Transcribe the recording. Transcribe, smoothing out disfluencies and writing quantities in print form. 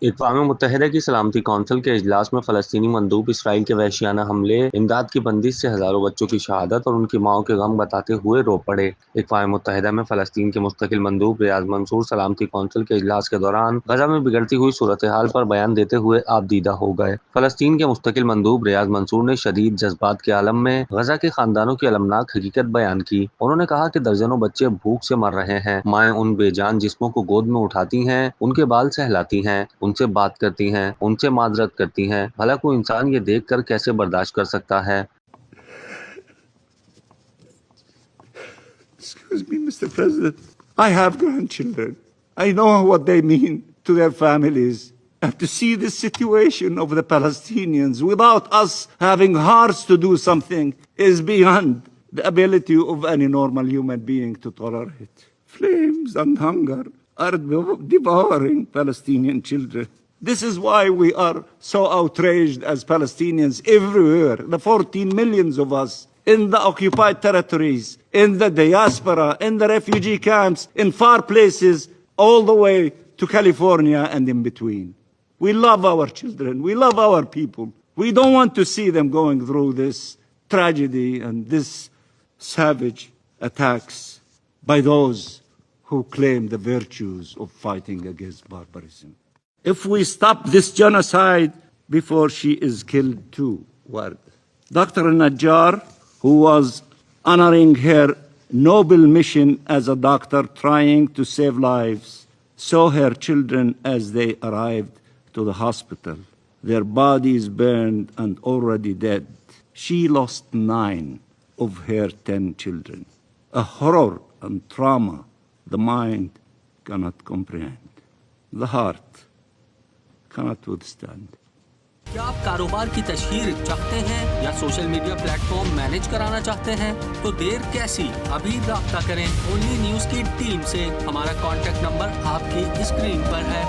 اقوام متحدہ کی سلامتی کونسل کے اجلاس میں فلسطینی مندوب اسرائیل کے وحشیانہ حملے، امداد کی بندش سے ہزاروں بچوں کی شہادت اور ان کی ماؤں کے غم بتاتے ہوئے رو پڑے۔ اقوام متحدہ میں فلسطین کے مستقل مندوب ریاض منصور سلامتی کونسل کے اجلاس کے دوران غزہ میں بگڑتی ہوئی صورتحال پر بیان دیتے ہوئے آپ دیدہ ہو گئے۔ فلسطین کے مستقل مندوب ریاض منصور نے شدید جذبات کے عالم میں غزہ کے خاندانوں کی المناک حقیقت بیان کی۔ انہوں نے کہا کہ درجنوں بچے بھوک سے مر رہے ہیں، مائیں ان بے جان جسموں کو گود میں اٹھاتی ہیں، ان کے بال سہلاتی ہیں، ان سے بات کرتی ہیں، ان سے معذرت کرتی ہیں۔ بھلا کوئی انسان یہ دیکھ کر کیسے برداشت کر سکتا ہے؟ Excuse me, Mr. President. I have grandchildren. I know what they mean to their families. And to see the situation of the Palestinians without us having hearts to do something is beyond the ability of any normal human being to tolerate. Flames and hunger are devouring Palestinian children. This is why we are so outraged as Palestinians everywhere, the 14 millions of us in the occupied territories, in the diaspora, in the refugee camps, in far places, all the way to California and in between. We love our children. We love our people. We don't want to see them going through this tragedy and this savage attacks by those who claim the virtues of fighting against barbarism. If we stop this genocide before she is killed too, Ward. Dr. Najjar, who was honoring her noble mission as a doctor trying to save lives, saw her children as they arrived to the hospital, their bodies burned and already dead. She lost 9 of her 10 children. A horror and trauma the mind cannot comprehend. The heart cannot withstand. क्या आप कारोबार की तशहीर चाहते हैं या social media platform manage कराना चाहते हैं? तो देर कैसी, अभी राब्ता करें ओनली न्यूज़ की टीम से। हमारा कॉन्टैक्ट नंबर आपकी स्क्रीन पर है।